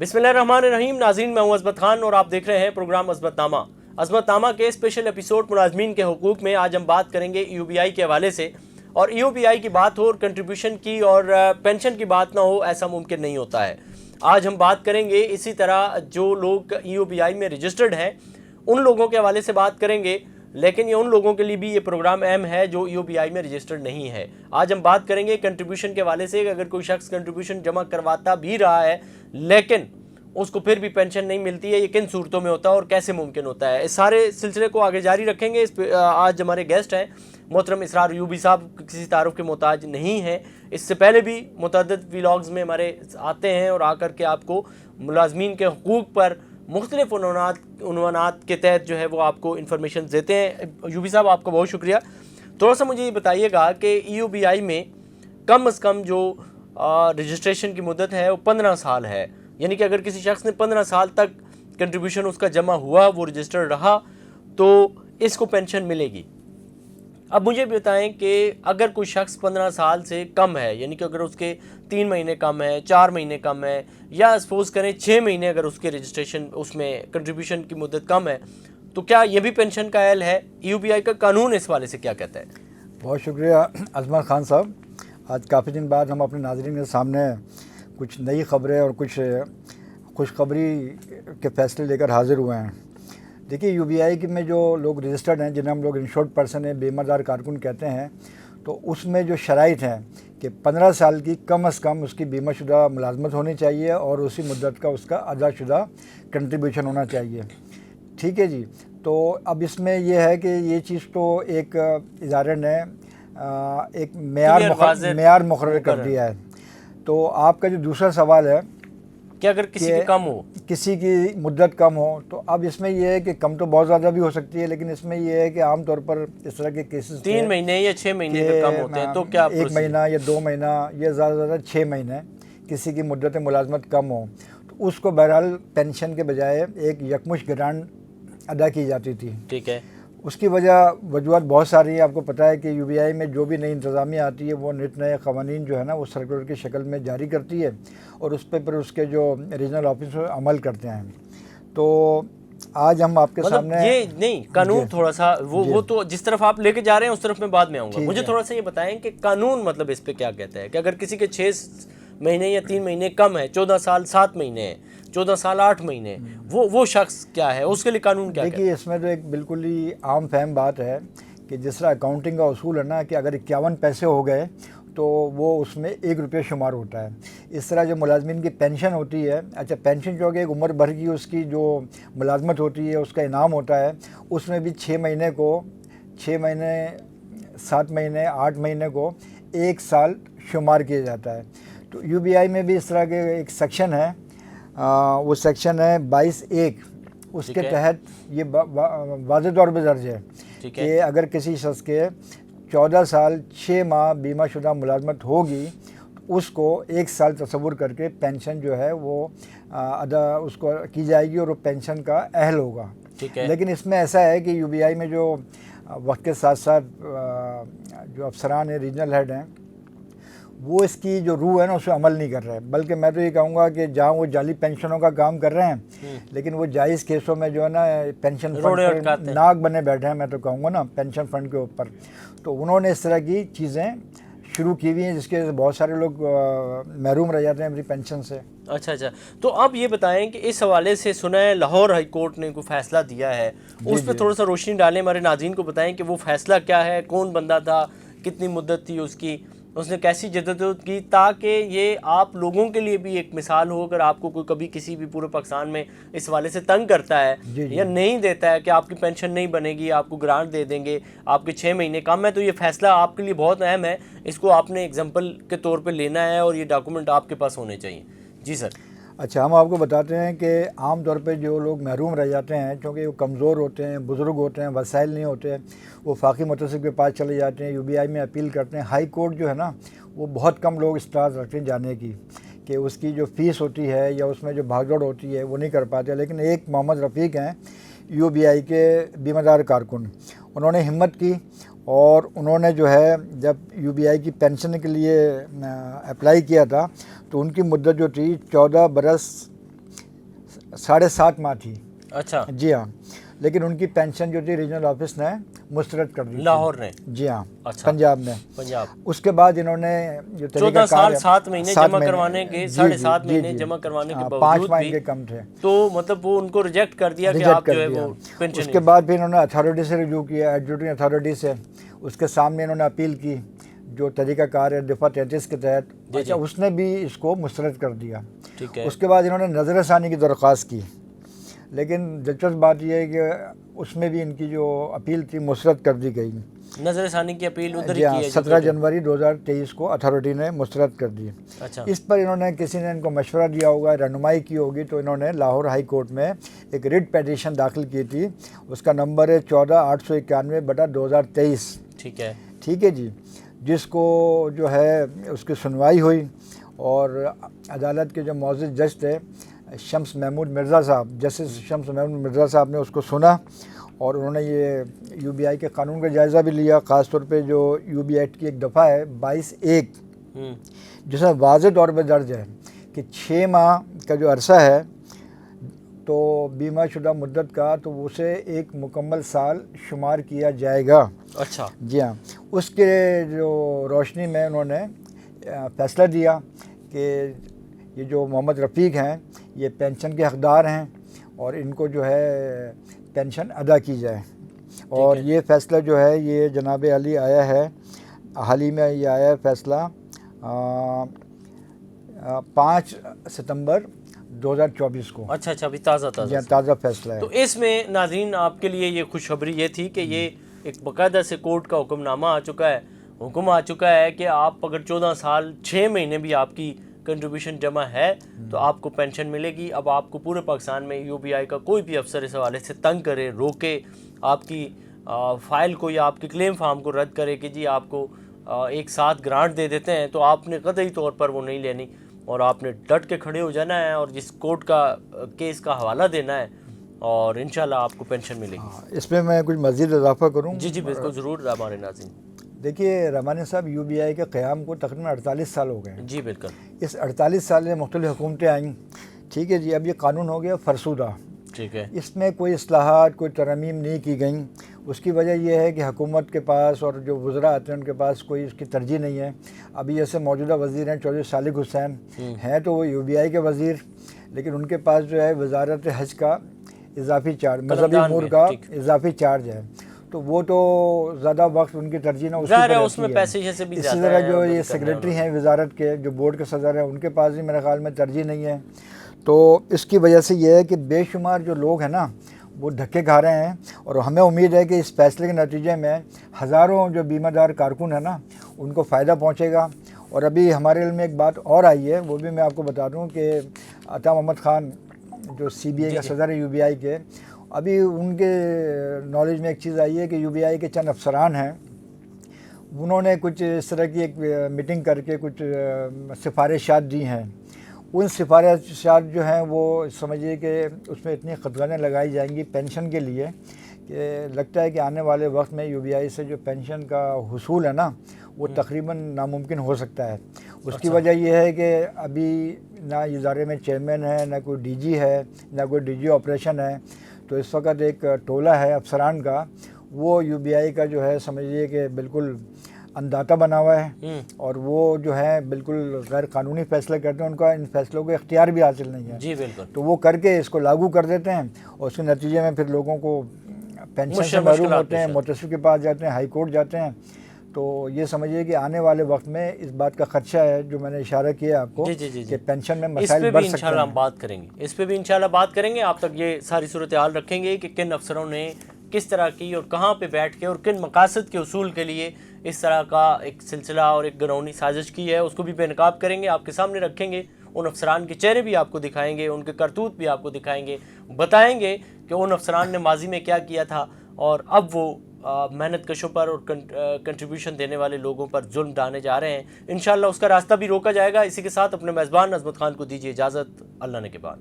बिस्मिल्लाहिर्रहमानिर्रहीम। नाज़रीन, मैं हूं अज़मत खान और आप देख रहे हैं प्रोग्राम अज़मतनामा। अज़मतनामा के स्पेशल एपिसोड मुलाज़मीन के हुकूक में आज हम बात करेंगे EOBI के हवाले से। और EOBI की बात हो और कंट्रीब्यूशन की और पेंशन की बात ना हो, ऐसा मुमकिन नहीं होता है। आज हम बात करेंगे इसी तरह जो लोग EOBI में रजिस्टर्ड हैं उन लोगों के हवाले से बात करेंगे, लेकिन ये उन लोगों के लिए भी ये प्रोग्राम अहम है जो EOBI में रजिस्टर्ड नहीं है। आज हम बात करेंगे कंट्रीब्यूशन के हवाले से कि अगर कोई शख्स कंट्रीब्यूशन जमा करवाता भी रहा है लेकिन उसको फिर भी पेंशन नहीं मिलती है, ये किन सूरतों में होता है और कैसे मुमकिन होता है। इस सारे सिलसिले को आगे जारी रखेंगे। आज हमारे गेस्ट हैं मोहतरम इसरार अयूबी साहब, किसी तारुफ के मोहताज नहीं हैं। इससे पहले भी मुतअद्दिद व्लॉग्स में हमारे आते हैं और आकर के आपको मुलाज़मीन के हुकूक पर मुख्तलिफ उन्वानात के तहत जो है वो आपको इन्फॉर्मेशन देते हैं। अयूबी साहब, आपका बहुत शुक्रिया। थोड़ा सा मुझे ये बताइएगा कि EOBI में कम अज़ कम जो रजिस्ट्रेशन की मुद्दत है वो 15 साल है, यानी कि अगर किसी शख्स ने 15 साल तक कंट्रीब्यूशन उसका जमा हुआ, वो रजिस्टर्ड रहा, तो इसको पेंशन मिलेगी। अब मुझे बताएं कि अगर कोई शख्स 15 साल से कम है, यानी कि अगर उसके 3 महीने कम है, 4 महीने कम है, या सपोज करें 6 महीने अगर उसके रजिस्ट्रेशन उसमें कंट्रीब्यूशन की मुद्दत कम है, तो क्या ये भी पेंशन का अहल है? EOBI का कानून इस वाले से क्या कहता है? बहुत शुक्रिया अज़मत खान साहब। आज काफ़ी दिन बाद हम अपने नाज़रीन के सामने कुछ नई खबरें और कुछ खुशखबरी के फैसले लेकर हाज़िर हुए हैं। देखिए, EOBI की में जो लोग रजिस्टर्ड हैं, जिन्हें हम लोग इंश्योर्ड पर्सन है, बीमादार कारकुन कहते हैं, तो उसमें जो शराइत हैं कि 15 साल की कम अज़ कम उसकी बीमाशुदा मुलाजमत होनी चाहिए और उसी मुद्दत का उसका अदाशुदा कंट्रीब्यूशन होना चाहिए। ठीक है जी। तो अब इसमें यह है कि ये चीज़ तो एक इदारे ने एक मेयार मुकर्रर कर दिया है। तो आपका जो दूसरा सवाल है कि अगर किसी की कम हो, किसी की मुद्दत कम हो, तो अब इसमें यह है कि कम तो बहुत ज़्यादा भी हो सकती है, लेकिन इसमें यह है कि आम तौर पर इस तरह के केसेस 3 महीने या 6 महीने के कम होते हैं, तो क्या 1 महीना या 2 महीना या ज़्यादा से ज़्यादा 6 महीने किसी की मुद्दत मुलाजमत कम हो, तो उसको बहरहाल पेंशन के बजाय एक यकमुश्त ग्रांट अदा की जाती थी। ठीक है। उसकी वजूहत बहुत सारी हैं। आपको पता है कि EOBI में जो भी नई इंतज़ामिया आती है वो नित नए क़वानीन जो है ना वो सर्कुलर की शक्ल में जारी करती है और उस पर फिर उसके जो रीजनल ऑफिसर अमल करते हैं। तो आज हम आपके सामने ये नहीं कानून थोड़ा सा वो तो जिस तरफ आप लेके जा रहे हैं उस तरफ मैं बाद में आऊँगा। मुझे थोड़ा सा ये बताएं कि कानून मतलब इस पर क्या कहता है कि अगर किसी के 6 महीने या 3 महीने कम है, 14 साल 7 महीने है, 14 साल 8 महीने, वो शख्स क्या है, उसके लिए कानून क्या है? देखिए, इसमें तो एक बिल्कुल ही आम फहम बात है कि जिस तरह अकाउंटिंग का उसूल है ना कि अगर 51 पैसे हो गए तो वो उसमें 1 रुपये शुमार होता है। इस तरह जो मुलाजमीन की पेंशन होती है, अच्छा पेंशन जो है एक उम्र भर की उसकी जो मुलाजमत होती है उसका इनाम होता है, उसमें भी 6 महीने को 6 महीने 7 महीने 8 महीने को 1 साल शुमार किया जाता है। तो EOBI में भी इस तरह के एक सेक्शन है, वो सेक्शन है 22(1), उसके तहत ये वाज़ेह तौर पर दर्ज है कि अगर किसी शख्स के 14 साल 6 माह बीमाशुदा मुलाजमत होगी तो उसको 1 साल तसव्वुर करके पेंशन जो है वो अदा उसको की जाएगी और वो पेंशन का अहल होगा। ठीक है। लेकिन इसमें ऐसा है कि EOBI में जो वक्त के साथ साथ जो अफसरान हैं, रीजनल हेड हैं, वो इसकी जो रूह है ना उस पर अमल नहीं कर रहे हैं। बल्कि मैं तो ये कहूँगा कि जहाँ वो जाली पेंशनों का काम कर रहे हैं, लेकिन वो जायज़ केसों में जो है ना पेंशन फंड पर नाक बने बैठे हैं, मैं तो कहूँगा ना पेंशन फंड के ऊपर। तो उन्होंने इस तरह की चीज़ें शुरू की हुई हैं जिसके वजह से बहुत सारे लोग महरूम रह जाते हैं अपनी पेंशन से। अच्छा। तो अब ये बताएं कि इस हवाले से सुना है लाहौर हाई कोर्ट ने कोई फैसला दिया है, उस पर थोड़ा सा रोशनी डालें, हमारे नाज़रीन को बताएं कि वो फैसला क्या है, कौन बंदा था, कितनी मुद्दत थी उसकी, उसने कैसी जद्दोजहद की, ताकि ये आप लोगों के लिए भी एक मिसाल हो। अगर आपको कोई कभी किसी भी पूरे पाकिस्तान में इस वाले से तंग करता है या नहीं देता है कि आपकी पेंशन नहीं बनेगी, आपको ग्रांट दे देंगे, आपके 6 महीने कम है, तो ये फैसला आपके लिए बहुत अहम है। इसको आपने एग्जाम्पल के तौर पर लेना है और ये डॉक्यूमेंट आपके पास होने चाहिए। जी सर। अच्छा, हम आपको बताते हैं कि आम तौर पे जो लोग महरूम रह जाते हैं, क्योंकि वो कमज़ोर होते हैं, बुज़ुर्ग होते हैं, वसाइल नहीं होते, वो फ़ाक़ी मुतसिब के पास चले जाते हैं, EOBI में अपील करते हैं। हाई कोर्ट जो है ना वो बहुत कम लोग इस्तात रखते हैं जाने की कि उसकी जो फ़ीस होती है या उसमें जो भागदौड़ होती है वो नहीं कर पाते। लेकिन एक मोहम्मद रफ़ीक हैं EOBI के बीमादार कारकुन, उन्होंने हिम्मत की और उन्होंने जो है जब EOBI की पेंशन के लिए अप्लाई किया था तो उनकी मुद्दत जो थी 14 बरस 7.5 माह थी। अच्छा, जी हाँ, लेकिन उनकी पेंशन जो थी रीजनल ऑफिस ने मुस्तरद कर दी थी। लाहौर ने? जी हाँ, अच्छा, पंजाब में। पंजाब। उसके बाद इन्होंने जो 14 साल 7 महीने 7 जमा महीने, करवाने के, जी, 7.5 जी, महीने जी, जमा करवाने के 5 बावजूद माह भी इनके कम थे, तो मतलब वो उनको रिजेक्ट कर दिया कि रिजेक्ट आप कर जो है दिया। वो पेंशन उसके बाद फिर इन्होंने अथॉरिटी से रिव्यू किया, एडजुडिंग अथॉरिटी से, उसके सामने इन्होंने अपील की जो तरीक़ाकार है दफ़ा 33 के तहत। अच्छा, उसने भी इसको मुस्तरद कर दिया। ठीक है। उसके बाद इन्होंने नज़र षानी की दरख्वास्त की, लेकिन दिलचस्प बात यह है कि उसमें भी इनकी जो अपील थी मुस्तरद कर दी गई। नजर षानी की अपील उधर जी ही हाँ, की है 17 जनवरी 2023 को अथॉरिटी ने मुस्तरद कर दी। अच्छा, इस पर इन्होंने किसी ने इनको मशवरा दिया होगा, रहनुमाई की होगी, तो इन्होंने लाहौर हाई कोर्ट में एक रिट पेटिशन दाखिल की थी। उसका नंबर है 14,891/2023। ठीक है। ठीक है जी, जिसको जो है उसकी सुनवाई हुई और अदालत के जो मौजूद जज थे शम्स महमूद मिर्ज़ा साहब, जस्टिस शम्स महमूद मिर्ज़ा साहब ने उसको सुना और उन्होंने ये यूबीआई के कानून का जायज़ा भी लिया। ख़ास तौर पे जो यूबी एक्ट की एक दफ़ा है 22(1) जिसमें वाज़ेह तौर पर दर्ज है कि 6 माह का जो अरसा है तो बीमा शुदा मुद्दत का, तो उसे एक मुकम्मल साल शुमार किया जाएगा। अच्छा, जी हाँ, उसके जो रोशनी में उन्होंने फ़ैसला दिया कि ये जो मोहम्मद रफ़ीक हैं ये पेंशन के हकदार हैं और इनको जो है पेंशन अदा की जाए। और ये फ़ैसला जो है ये जनाब अली आया है, हाल ही में ये आया है फ़ैसला 5 सितंबर 2024 को। अच्छा, अभी ताज़ा फ़ैसला है। तो इसमें नाज़रीन आपके लिए ये खुशखबरी ये थी कि ये एक बाकायदा से कोर्ट का हुक्मनामा आ चुका है, हुक्म आ चुका है कि आप अगर 14 साल 6 महीने भी आपकी कंट्रीब्यूशन जमा है तो आपको पेंशन मिलेगी। अब आपको पूरे पाकिस्तान में यूबीआई का कोई भी अफसर इस हवाले से तंग करे, रोके, आपकी फ़ाइल को या आपके क्लेम फार्म को रद्द करे कि जी आपको एक साथ ग्रांट दे देते हैं, तो आपने कतई तौर पर वो नहीं लेनी और आपने डट के खड़े हो जाना है और जिस कोर्ट का केस का हवाला देना है और इंशाल्लाह आपको पेंशन मिलेगी। इसमें मैं कुछ मज़ीद इजाफा करूँ? जी बिल्कुल, ज़रूर हमारे नाज़रीन। देखिए रमानी साहब, यूबीआई के क़याम को तकरीबन 48 साल हो गए। जी बिल्कुल। इस 48 साल में मुख्तलिफ़ हुकूमतें आईं, ठीक है जी। अब ये कानून हो गया फरसुदा, ठीक है। इसमें कोई इस्लाहात, कोई तरमीम नहीं की गई। उसकी वजह यह है कि हुकूमत के पास और जो वज़रा आते हैं उनके पास कोई इसकी तरजीह नहीं है। अभी जैसे मौजूदा वज़ीर हैं चौधरी सालिक हुसैन हैं, तो वो यूबीआई के वज़ीर, लेकिन उनके पास जो है वजारत हज का इजाफी चार्ज, मजहबी अमूर का इजाफी चार्ज है, तो वो तो ज़्यादा वक्त उनकी तरजीह ना उसमें पैसे से भी इसी तरह जो ये सेक्रेटरी हैं वजारत के, जो बोर्ड के सदर हैं, उनके पास भी मेरे ख्याल में तरजीह नहीं है। तो इसकी वजह से ये है कि बेशुमार जो लोग हैं ना वो धक्के खा रहे हैं और हमें उम्मीद है कि इस फैसले के नतीजे में हज़ारों जो बीमादार कारकुन है ना उनको फ़ायदा पहुँचेगा। और अभी हमारे इल्म में एक बात और आई है, वो भी मैं आपको बता दूँ कि अता मोहम्मद ख़ान जो CBI का सदर है यूबीआई के, अभी उनके नॉलेज में एक चीज़ आई है कि यूबीआई के चंद अफसरान हैं, उन्होंने कुछ इस तरह की एक मीटिंग करके कुछ सिफारिशात दी हैं। उन सिफारिशात जो हैं वो समझिए कि उसमें इतनी ख़तगनें लगाई जाएंगी पेंशन के लिए कि लगता है कि आने वाले वक्त में यूबीआई से जो पेंशन का हुसूल है ना वो तकरीबन नामुमकिन हो सकता है। उसकी वजह यह है कि अभी ना इदारे में चेयरमैन है, ना कोई DG है, ना कोई DG ऑपरेशन है। तो इस वक्त एक टोला है अफसरान का, वो यूबीआई का जो है समझिए कि बिल्कुल अंदाता बना हुआ है और वो जो है बिल्कुल गैर कानूनी फ़ैसले करते हैं, उनका इन फैसलों को इख्तियार भी हासिल नहीं है। जी बिल्कुल। तो वो करके इसको लागू कर देते हैं और उसके नतीजे में फिर लोगों को पेंशन से महरूम होते हैं, मुतसिफ के पास जाते हैं, हाई कोर्ट जाते हैं। तो ये समझिए कि आने वाले वक्त में इस बात का खदशा है जो मैंने इशारा किया आपको कि पेंशन में मसाइल बढ़ सकते हैं। हम बात करेंगे, इस पे भी इंशाल्लाह बात करेंगे। आप तक ये सारी सूरत हाल रखेंगे कि किन अफसरों ने किस तरह की और कहाँ पे बैठ के और किन मकासद के उसूल के लिए इस तरह का एक सिलसिला और एक घरौनी साजिश की है, उसको भी बेनकाब करेंगे, आपके सामने रखेंगे। उन अफसरान के चेहरे भी आपको दिखाएंगे, उनके करतूत भी आपको दिखाएंगे, बताएंगे कि उन अफसरान ने माजी में क्या किया था और अब वो मेहनत कशों पर और कंट्रीब्यूशन देने वाले लोगों पर जुल्म डालने जा रहे हैं। इंशाल्लाह उसका रास्ता भी रोका जाएगा। इसी के साथ अपने मेज़बान अज़मत खान को दीजिए इजाज़त। अल्लाह ने के बाद।